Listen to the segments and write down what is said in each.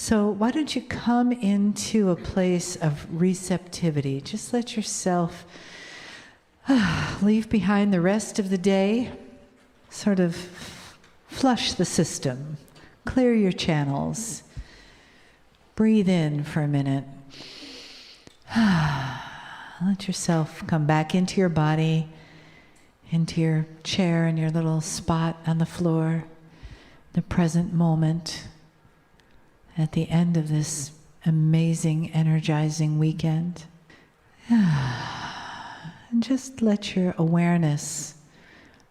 So why don't you come into a place of receptivity? Just let yourself leave behind the rest of the day, sort of flush the system, clear your channels. Breathe in for a minute. Let yourself come back into your body, into your chair and your little spot on the floor, the present moment. At the end of this amazing, energizing weekend. And just let your awareness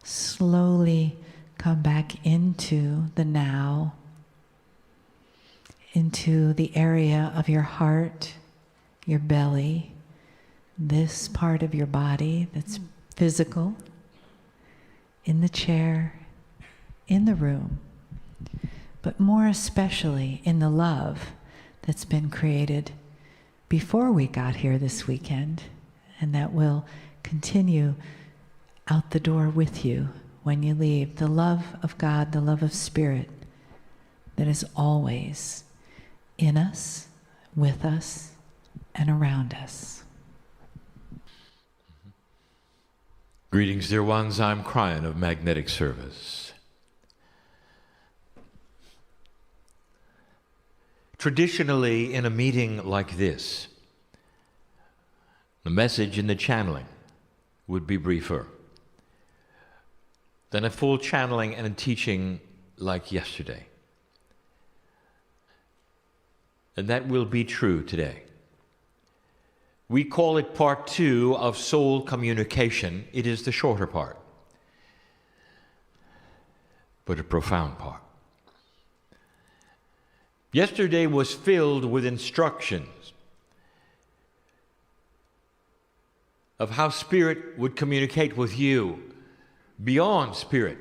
slowly come back into the now, into the area of your heart, your belly, this part of your body that's physical, in the chair, in the room, but more especially in the love that's been created before we got here this weekend, and that will continue out the door with you when you leave. The love of God, the love of Spirit that is always in us, with us, and around us. Greetings, dear ones. I'm Kryon of Magnetic Service. Traditionally, in a meeting like this, the message in the channeling would be briefer than a full channeling and a teaching like yesterday. And that will be true today. We call it part 2 of soul communication. It is the shorter part, but a profound part. Yesterday was filled with instructions of how Spirit would communicate with you beyond Spirit.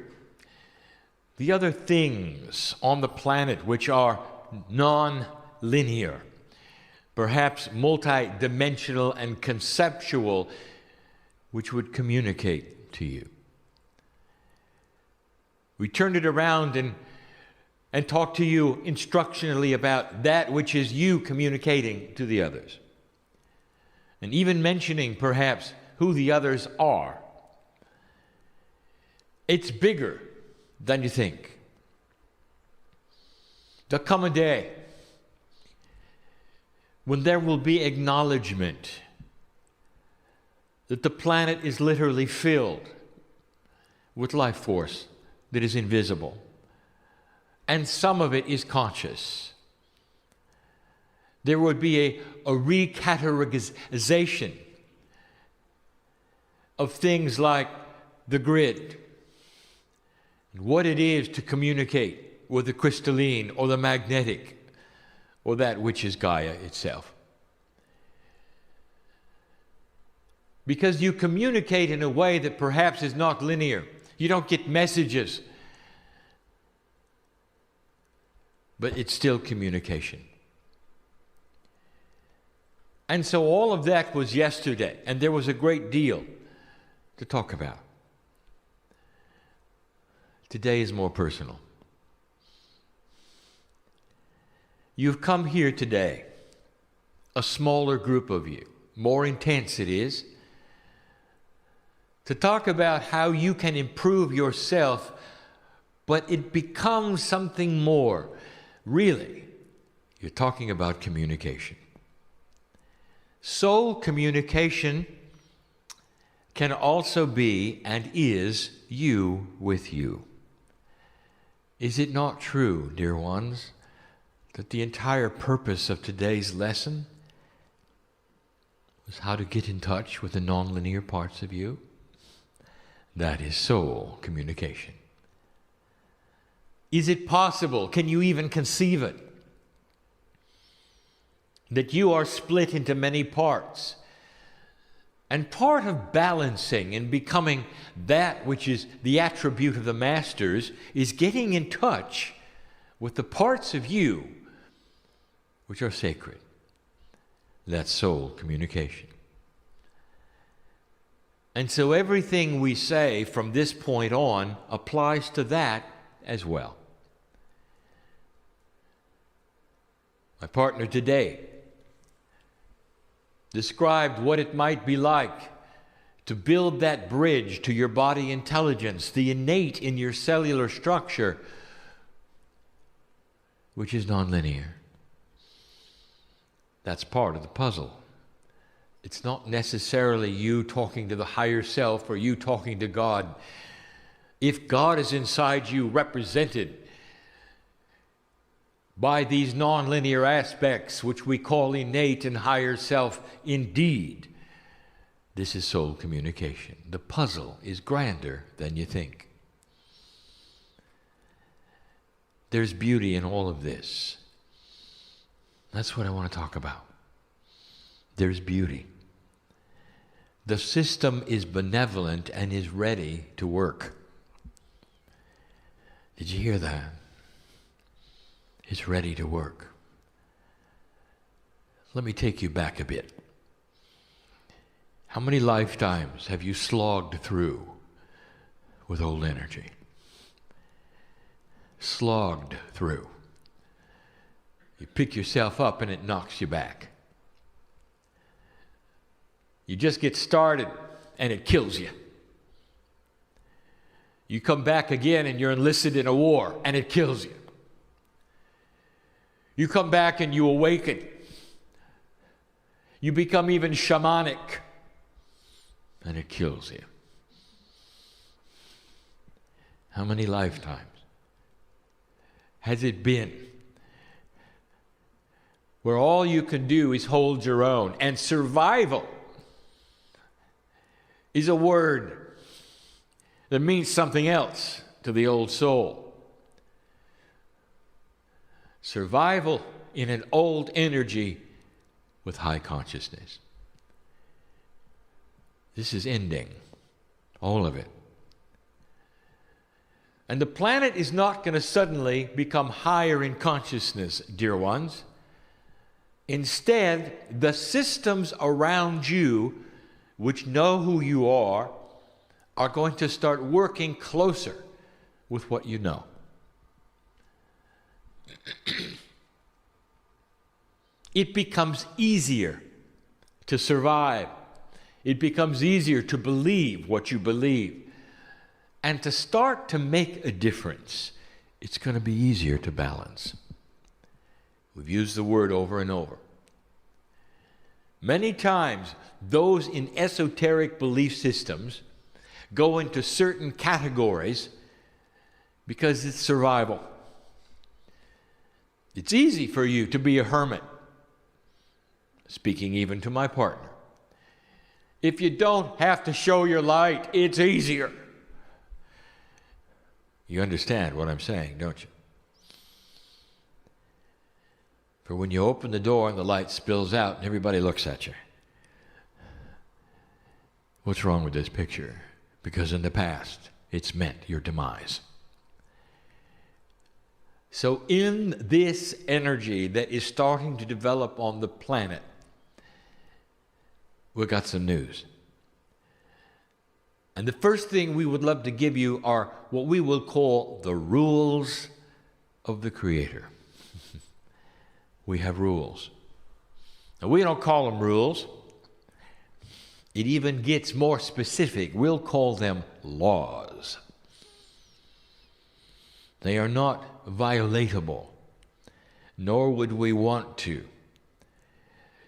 The other things on the planet which are non-linear, perhaps multi-dimensional and conceptual, which would communicate to you. We turned it around and talked to you instructionally about that which is you communicating to the others. And even mentioning perhaps who the others are. It's bigger than you think. There'll come a day when there will be acknowledgement that the planet is literally filled with life force that is invisible. And some of it is conscious. There would be a recategorization of things like the grid, and what it is to communicate with the crystalline or the magnetic or that which is Gaia itself. Because you communicate in a way that perhaps is not linear. You don't get messages, but it's still communication. And so all of that was yesterday, and there was a great deal to talk about. Today is more personal. You've come here today, a smaller group of you, more intense it is, to talk about how you can improve yourself, but it becomes something more. Really, you're talking about communication. Soul communication can also be and is you with you. Is it not true, dear ones, that the entire purpose of today's lesson was how to get in touch with the nonlinear parts of you? That is soul communication. Is it possible? Can you even conceive it? That you are split into many parts. And part of balancing and becoming that which is the attribute of the masters is getting in touch with the parts of you which are sacred. That's soul communication. And so everything we say from this point on applies to that as well. My partner today described what it might be like to build that bridge to your body intelligence, the innate in your cellular structure, which is nonlinear. That's part of the puzzle. It's not necessarily you talking to the higher self or you talking to God. If God is inside you, represented by these nonlinear aspects, which we call innate and higher self, indeed, this is soul communication. The puzzle is grander than you think. There's beauty in all of this. That's what I want to talk about. There's beauty. The system is benevolent and is ready to work. Did you hear that? It's ready to work. Let me take you back a bit. How many lifetimes have you slogged through with old energy? Slogged through. You pick yourself up and it knocks you back. You just get started and it kills you. You come back again and you're enlisted in a war and it kills you. You come back and you awaken. You become even shamanic and it kills you. How many lifetimes has it been where all you can do is hold your own, and survival is a word that means something else to the old soul. Survival in an old energy with high consciousness. This is ending, all of it. And the planet is not going to suddenly become higher in consciousness, dear ones. Instead, the systems around you, which know who you are going to start working closer with what you know. It becomes easier to survive. It becomes easier to believe what you believe. And to start to make a difference, it's going to be easier to balance. We've used the word over and over. Many times, those in esoteric belief systems go into certain categories because it's survival. It's easy for you to be a hermit, speaking even to my partner. If you don't have to show your light, it's easier. You understand what I'm saying, don't you? For when you open the door and the light spills out and everybody looks at you, what's wrong with this picture? Because in the past, it's meant your demise. So in this energy that is starting to develop on the planet, we've got some news. And the first thing we would love to give you are what we will call the rules of the Creator. We have rules. Now, we don't call them rules. It even gets more specific. We'll call them laws. They are not violatable, nor would we want to.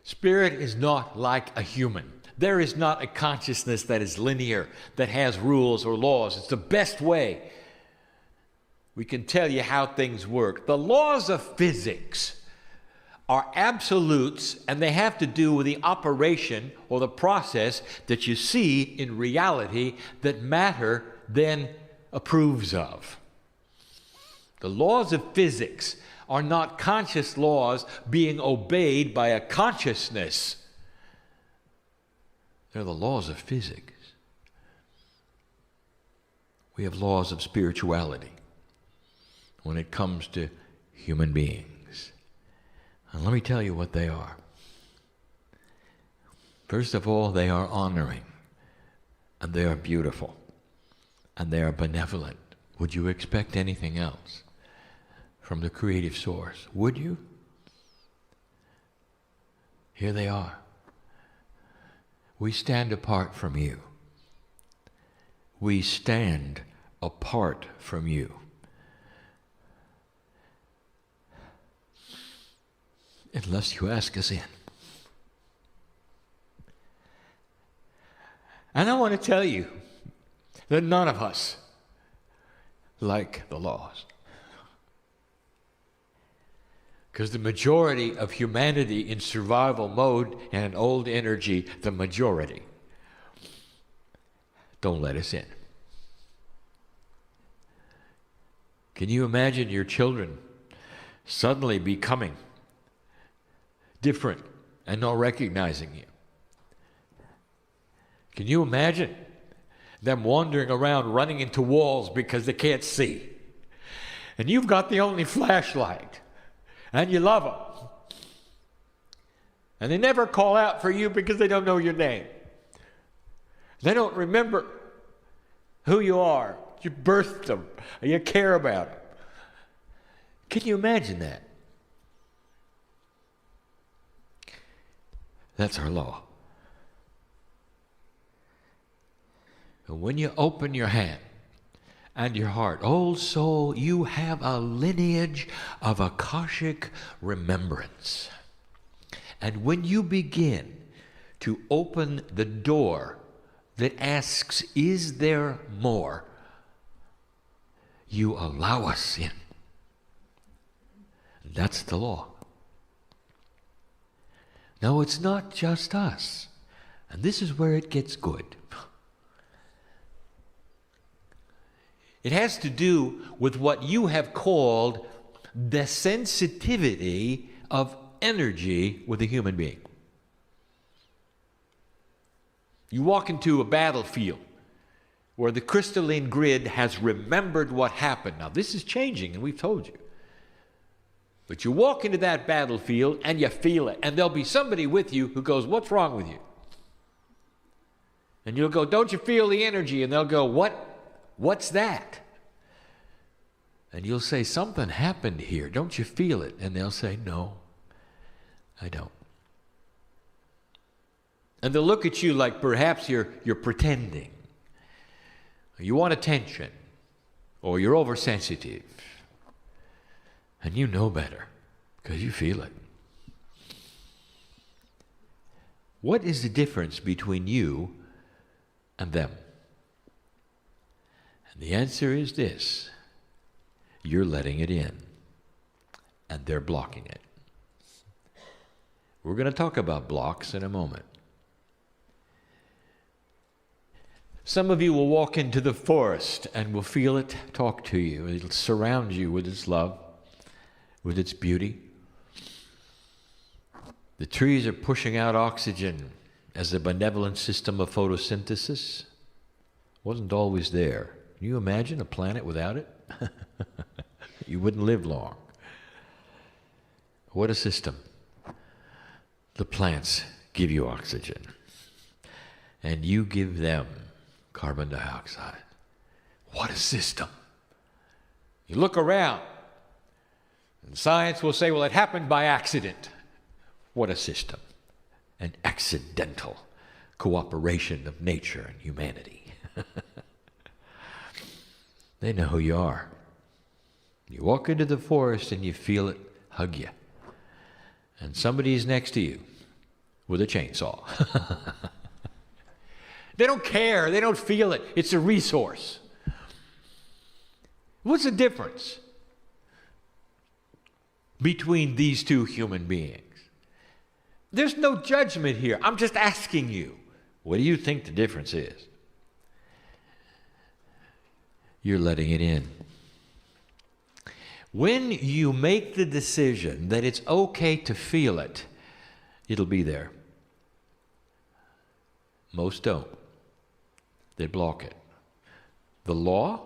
Spirit is not like a human. There is not a consciousness that is linear, that has rules or laws. It's the best way we can tell you how things work. The laws of physics are absolutes, and they have to do with the operation or the process that you see in reality that matter then approves of. The laws of physics are not conscious laws being obeyed by a consciousness. They're the laws of physics. We have laws of spirituality when it comes to human beings. And let me tell you what they are. First of all, they are honoring, and they are beautiful, and they are benevolent. Would you expect anything else from the creative source? Would you? Here they are. We stand apart from you. We stand apart from you. Unless you ask us in. And I want to tell you that none of us like the laws. Because the majority of humanity in survival mode and old energy, the majority, don't let us in. Can you imagine your children suddenly becoming different and not recognizing you? Can you imagine them wandering around running into walls because they can't see? And you've got the only flashlight. And you love them. And they never call out for you because they don't know your name. They don't remember who you are. You birthed them. You care about them. Can you imagine that? That's our law. And when you open your hand and your heart, old soul, you have a lineage of Akashic remembrance. And when you begin to open the door that asks, is there more? You allow us in. That's the law. No, it's not just us. And this is where it gets good. It has to do with what you have called the sensitivity of energy with a human being. You walk into a battlefield where the crystalline grid has remembered what happened. Now, this is changing, and we've told you. But you walk into that battlefield, and you feel it. And there'll be somebody with you who goes, what's wrong with you? And you'll go, don't you feel the energy? And they'll go, what's that? And you'll say, something happened here. Don't you feel it? And they'll say, no, I don't. And they'll look at you like perhaps you're pretending. You want attention, or you're oversensitive. And you know better, because you feel it. What is the difference between you and them? And the answer is this. You're letting it in, and they're blocking it. We're going to talk about blocks in a moment. Some of you will walk into the forest and will feel it talk to you. It'll surround you with its love, with its beauty. The trees are pushing out oxygen as a benevolent system of photosynthesis. Wasn't always there. Can you imagine a planet without it? You wouldn't live long. What a system. The plants give you oxygen, and you give them carbon dioxide. What a system. You look around, and science will say, well, it happened by accident. What a system. An accidental cooperation of nature and humanity. They know who you are. You walk into the forest and you feel it hug you. And somebody is next to you with a chainsaw. They don't care. They don't feel it. It's a resource. What's the difference between these two human beings? There's no judgment here. I'm just asking you, what do you think the difference is? You're letting it in. When you make the decision that it's okay to feel it, it'll be there. Most don't. They block it. The law,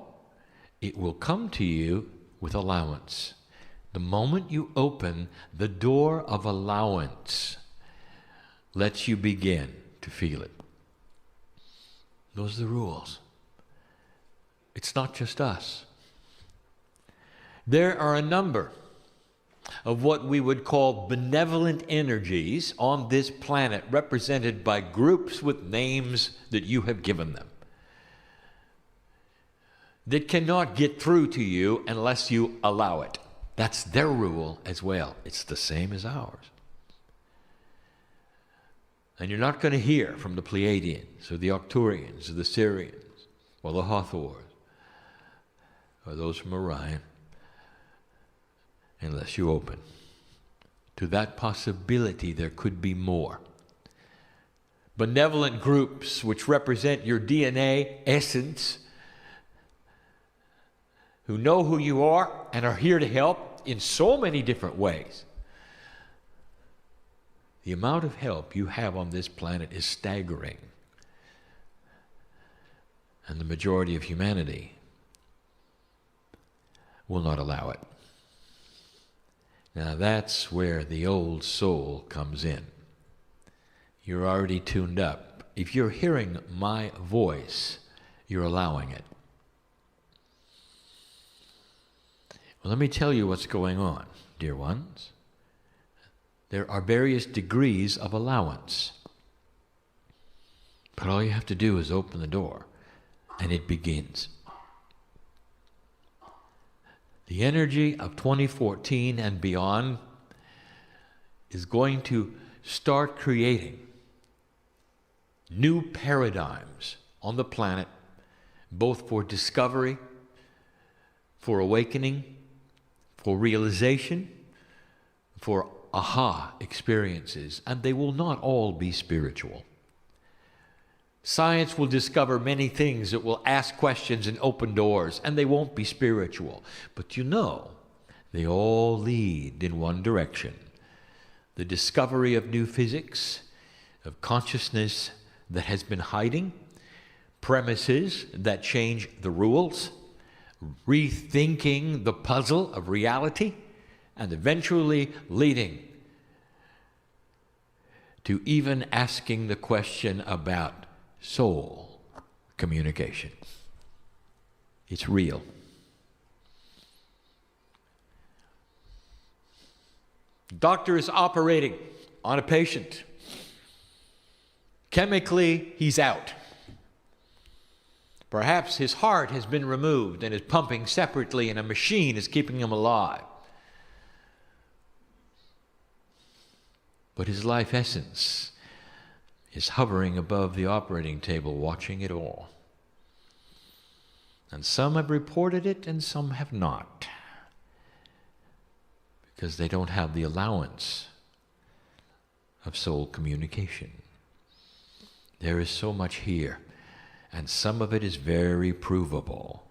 it will come to you with allowance. The moment you open the door of allowance, lets you begin to feel it. Those are the rules. It's not just us. There are a number of what we would call benevolent energies on this planet, represented by groups with names that you have given them, that cannot get through to you unless you allow it. That's their rule as well. It's the same as ours. And you're not going to hear from the Pleiadians or the Arcturians or the Sirians or the Hathors or those from Orion unless you open to that possibility there could be more. Benevolent groups which represent your DNA essence, who know who you are and are here to help in so many different ways. The amount of help you have on this planet is staggering. And the majority of humanity will not allow it. Now that's where the old soul comes in. You're already tuned up. If you're hearing my voice, you're allowing it. Well, let me tell you what's going on, dear ones. There are various degrees of allowance. But all you have to do is open the door, and it begins. The energy of 2014 and beyond is going to start creating new paradigms on the planet, both for discovery, for awakening, for realization, for aha experiences, and they will not all be spiritual. Science will discover many things that will ask questions and open doors, and they won't be spiritual. But you know, they all lead in one direction. The discovery of new physics, of consciousness that has been hiding, premises that change the rules, rethinking the puzzle of reality, and eventually leading to even asking the question about soul communication. It's real. Doctor is operating on a patient. Chemically, he's out. Perhaps his heart has been removed and is pumping separately, and a machine is keeping him alive. But his life essence is hovering above the operating table, watching it all. And some have reported it and some have not, because they don't have the allowance of soul communication. There is so much here, and some of it is very provable.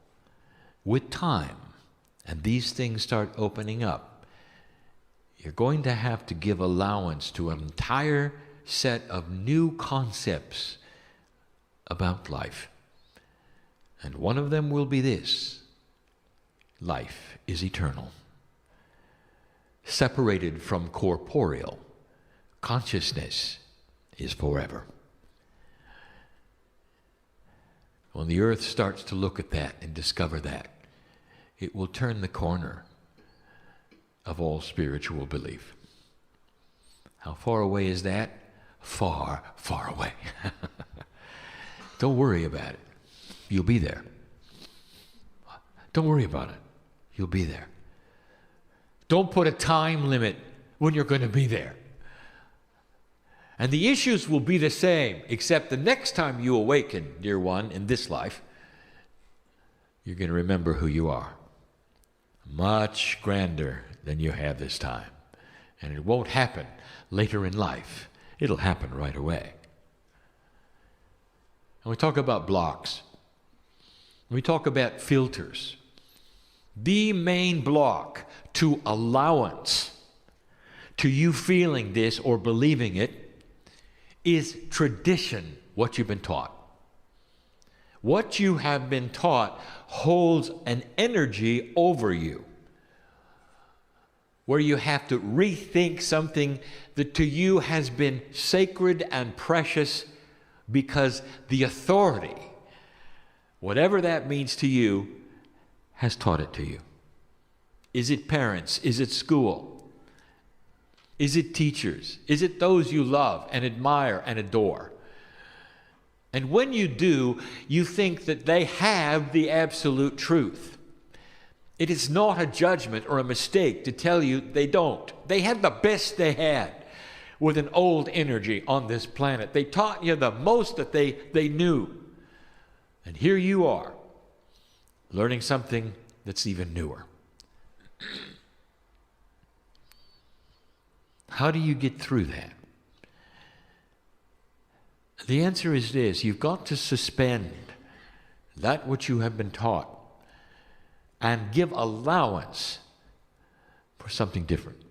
With time, and these things start opening up, you're going to have to give allowance to an entire set of new concepts about life. And one of them will be this: life is eternal. Separated from corporeal, consciousness is forever. When the earth starts to look at that and discover that, it will turn the corner of all spiritual belief. How far away is that? Far, far away. Don't worry about it. You'll be there. Don't worry about it. You'll be there. Don't put a time limit when you're going to be there. And the issues will be the same, except the next time you awaken, dear one, in this life, you're going to remember who you are. Much grander than you have this time. And it won't happen later in life. It'll happen right away. And we talk about blocks. We talk about filters. The main block to allowance, to you feeling this or believing it, is tradition, what you've been taught. What you have been taught holds an energy over you, where you have to rethink something that to you has been sacred and precious, because the authority, whatever that means to you, has taught it to you. Is it parents? Is it school? Is it teachers? Is it those you love and admire and adore? And when you do, you think that they have the absolute truth. It is not a judgment or a mistake to tell you they don't. They had the best they had with an old energy on this planet. They taught you the most that they knew. And here you are, learning something that's even newer. How do you get through that? The answer is this: you've got to suspend that which you have been taught and give allowance for something different.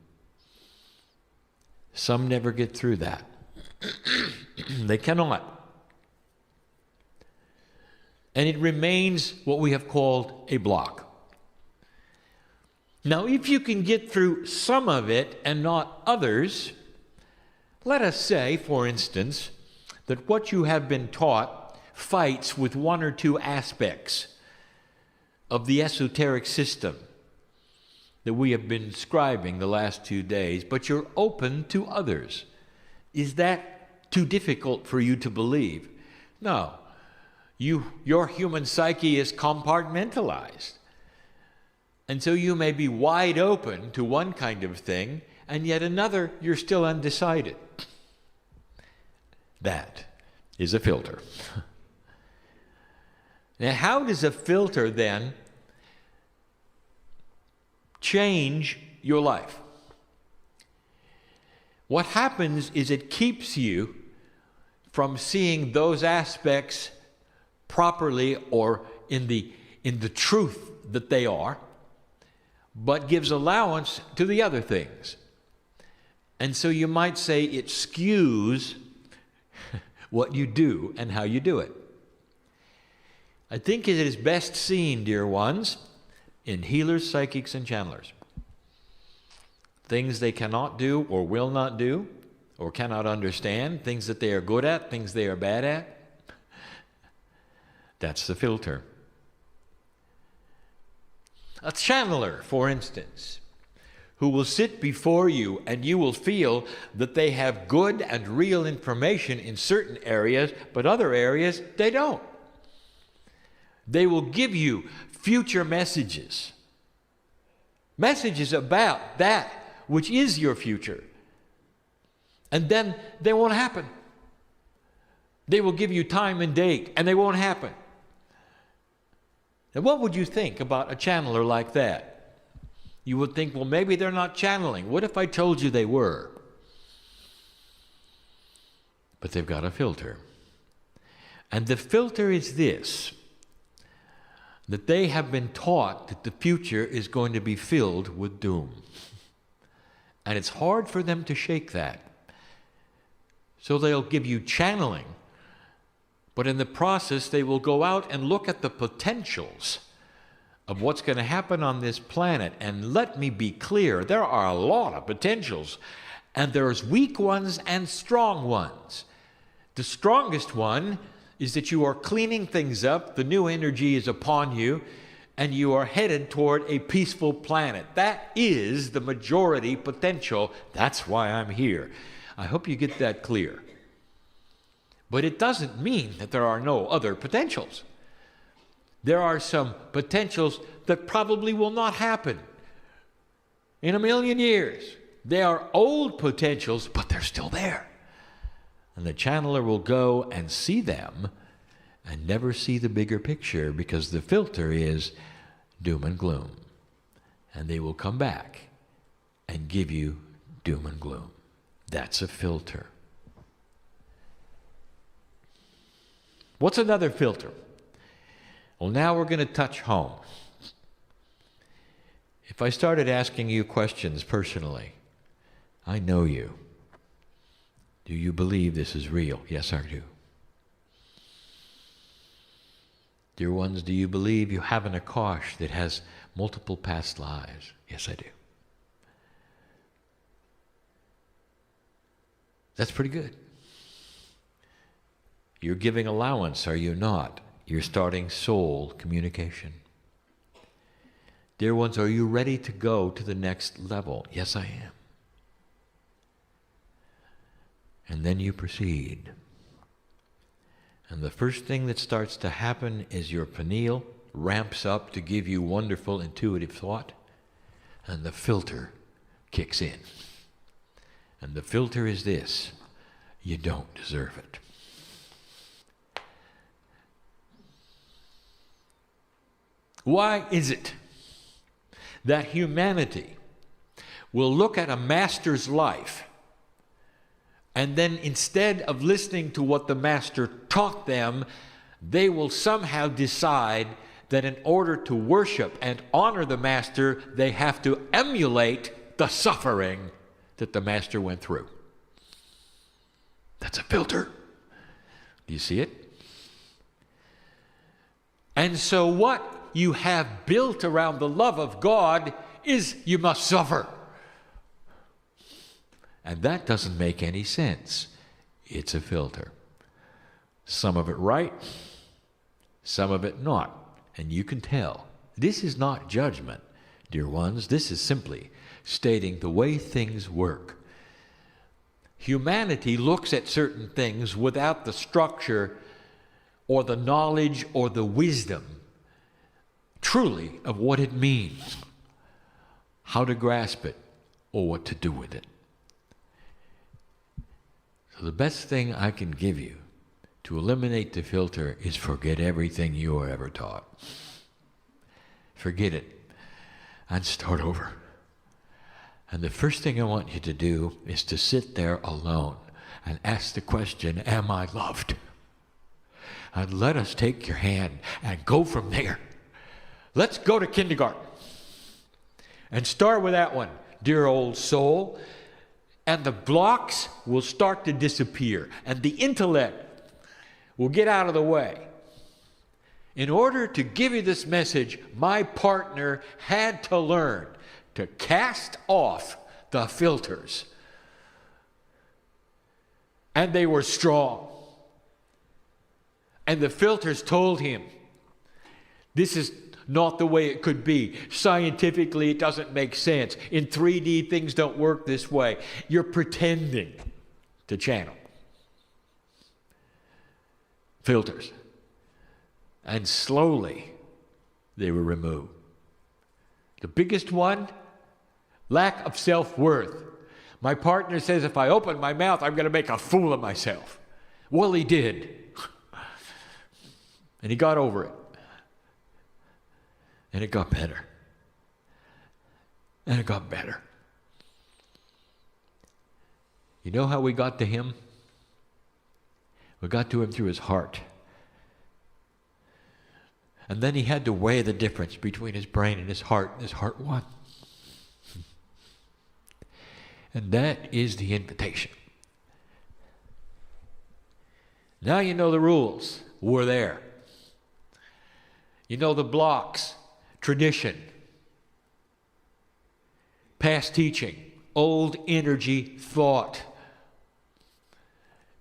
Some never get through that. They cannot. And it remains what we have called a block. Now, if you can get through some of it and not others, let us say, for instance, that what you have been taught fights with one or two aspects of the esoteric system that we have been describing the last 2 days, but you're open to others. Is that too difficult for you to believe? No. Your human psyche is compartmentalized. And so you may be wide open to one kind of thing, and yet another you're still undecided. That is a filter. Now, how does a filter then change your life? What happens is it keeps you from seeing those aspects properly or in the truth that they are, but gives allowance to the other things. And so you might say it skews what you do and how you do it. I think it is best seen, dear ones, in healers, psychics, and channelers. Things they cannot do or will not do or cannot understand, things that they are good at, things they are bad at. That's the filter. A channeler, for instance, who will sit before you and you will feel that they have good and real information in certain areas, but other areas they don't. They will give you future messages. Messages about that which is your future. And then they won't happen. They will give you time and date, and they won't happen. Now, what would you think about a channeler like that? You would think, well, maybe they're not channeling. What if I told you they were? But they've got a filter. And the filter is this: that they have been taught that the future is going to be filled with doom. And it's hard for them to shake that. So they'll give you channeling, but in the process they will go out and look at the potentials of what's going to happen on this planet. And let me be clear, there are a lot of potentials, and there's weak ones and strong ones. The strongest one is that you are cleaning things up, the new energy is upon you, and you are headed toward a peaceful planet. That is the majority potential. That's why I'm here. I hope you get that clear. But it doesn't mean that there are no other potentials. There are some potentials that probably will not happen in 1,000,000 years. They are old potentials, but they're still there. And the channeler will go and see them and never see the bigger picture, because the filter is doom and gloom. And they will come back and give you doom and gloom. That's a filter. What's another filter? Well, now we're going to touch home. If I started asking you questions personally, I know you. Do you believe this is real? Yes, I do. Dear ones, do you believe you have an Akash that has multiple past lives? Yes, I do. That's pretty good. You're giving allowance, are you not? You're starting soul communication. Dear ones, are you ready to go to the next level? Yes, I am. And then you proceed. And the first thing that starts to happen is your pineal ramps up to give you wonderful intuitive thought, and the filter kicks in. And the filter is this: you don't deserve it. Why is it that humanity will look at a master's life, and then instead of listening to what the master taught them, they will somehow decide that in order to worship and honor the master, they have to emulate the suffering that the master went through? That's a filter. Do you see it? And so what you have built around the love of God is you must suffer. And that doesn't make any sense. It's a filter. Some of it right, some of it not. And you can tell. This is not judgment, dear ones. This is simply stating the way things work. Humanity looks at certain things without the structure or the knowledge or the wisdom truly of what it means, how to grasp it, or what to do with it. So the best thing I can give you to eliminate the filter is forget everything you were ever taught. Forget it and start over. And the first thing I want you to do is to sit there alone and ask the question, am I loved? And let us take your hand and go from there. Let's go to kindergarten and start with that one, dear old soul. And the blocks will start to disappear, and the intellect will get out of the way. In order to give you this message, my partner had to learn to cast off the filters. And they were strong. And the filters told him, this is not the way it could be. Scientifically, it doesn't make sense. In 3D, things don't work this way. You're pretending to channel. Filters. And slowly, they were removed. The biggest one, lack of self-worth. My partner says if I open my mouth, I'm going to make a fool of myself. Well, he did. And he got over it. And it got better. And it got better. You know how we got to him? We got to him through his heart. And then he had to weigh the difference between his brain and his heart won. And that is the invitation. Now you know the rules. We're there. You know the blocks. Tradition, past teaching, old energy thought.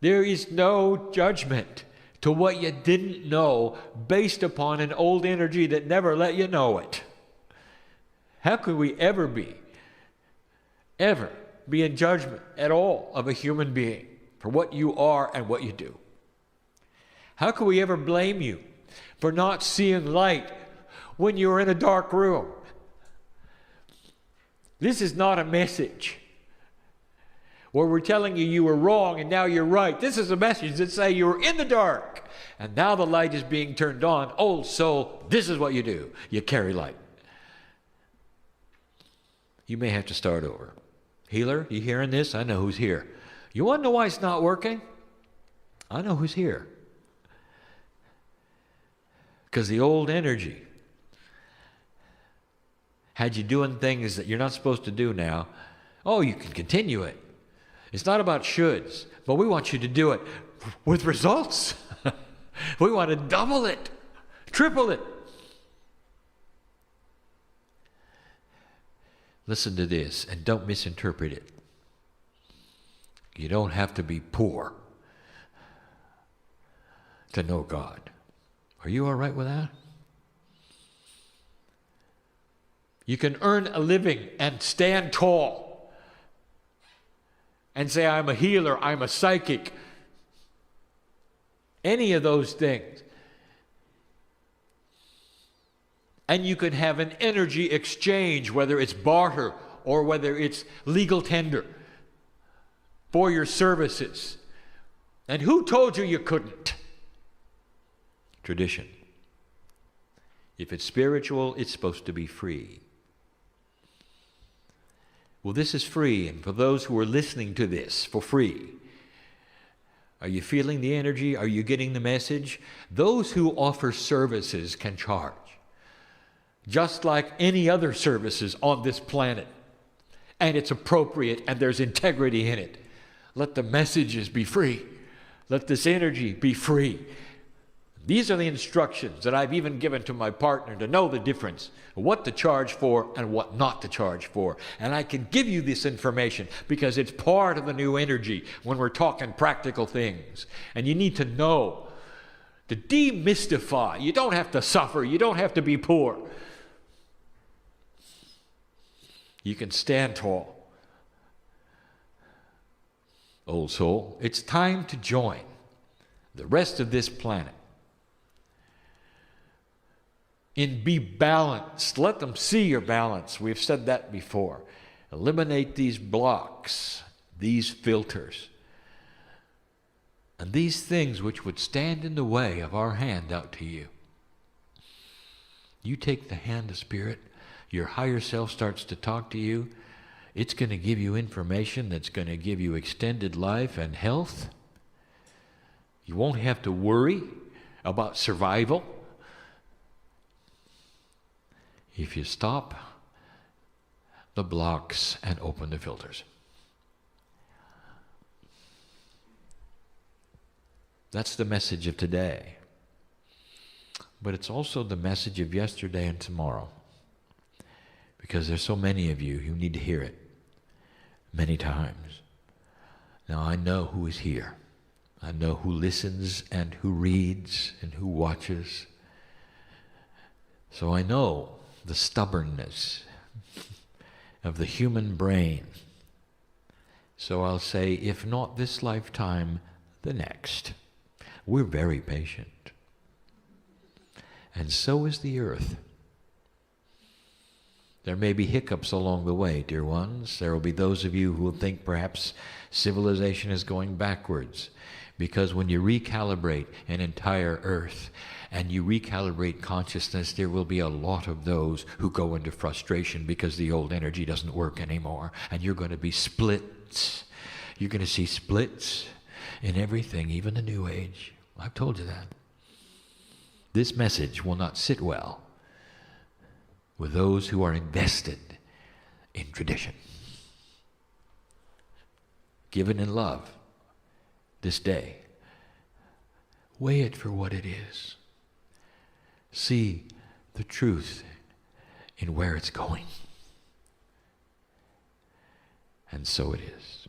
There is no judgment to what you didn't know based upon an old energy that never let you know it. How could we ever be in judgment at all of a human being for what you are and what you do? How could we ever blame you for not seeing light when you were in a dark room? This is not a message where we're telling you you were wrong and now you're right. This is a message that says you were in the dark and now the light is being turned on. Old soul, this is what you do. You carry light. You may have to start over. Healer, you hearing this? I know who's here. You want to know why it's not working? I know who's here. Because the old energy had you doing things that you're not supposed to do now. Oh, you can continue it. It's not about shoulds, but we want you to do it with results. We want to double it, triple it. Listen to this and don't misinterpret it. You don't have to be poor to know God. Are you all right with that? You can earn a living and stand tall and say, I'm a healer, I'm a psychic. Any of those things. And you can have an energy exchange, whether it's barter or whether it's legal tender for your services. And who told you you couldn't? Tradition. If it's spiritual, it's supposed to be free. Well, this is free, and for those who are listening to this for free, are you feeling the energy? Are you getting the message? Those who offer services can charge, just like any other services on this planet. And it's appropriate, and there's integrity in it. Let the messages be free. Let this energy be free. These are the instructions that I've even given to my partner to know the difference, what to charge for and what not to charge for. And I can give you this information because it's part of the new energy when we're talking practical things. And you need to know, to demystify. You don't have to suffer. You don't have to be poor. You can stand tall. Old soul, it's time to join the rest of this planet in be balanced. Let them see your balance. We've said that before. Eliminate these blocks, these filters, and these things which would stand in the way of our hand out to you. You take the hand of Spirit, your higher self starts to talk to you. It's going to give you information that's going to give you extended life and health. You won't have to worry about survival if you stop the blocks and open the filters. That's the message of today. But it's also the message of yesterday and tomorrow. Because there's so many of you who need to hear it many times. Now I know who is here. I know who listens and who reads and who watches. So I know the stubbornness of the human brain. So I'll say, if not this lifetime, the next. We're very patient. And so is the earth. There may be hiccups along the way, dear ones. There will be those of you who will think perhaps civilization is going backwards. Because when you recalibrate an entire earth and you recalibrate consciousness, there will be a lot of those who go into frustration because the old energy doesn't work anymore. And you're going to be splits. You're going to see splits in everything, even the New Age. I've told you that. This message will not sit well with those who are invested in tradition. Given in love this day. Weigh it for what it is. See the truth in where it's going. And so it is.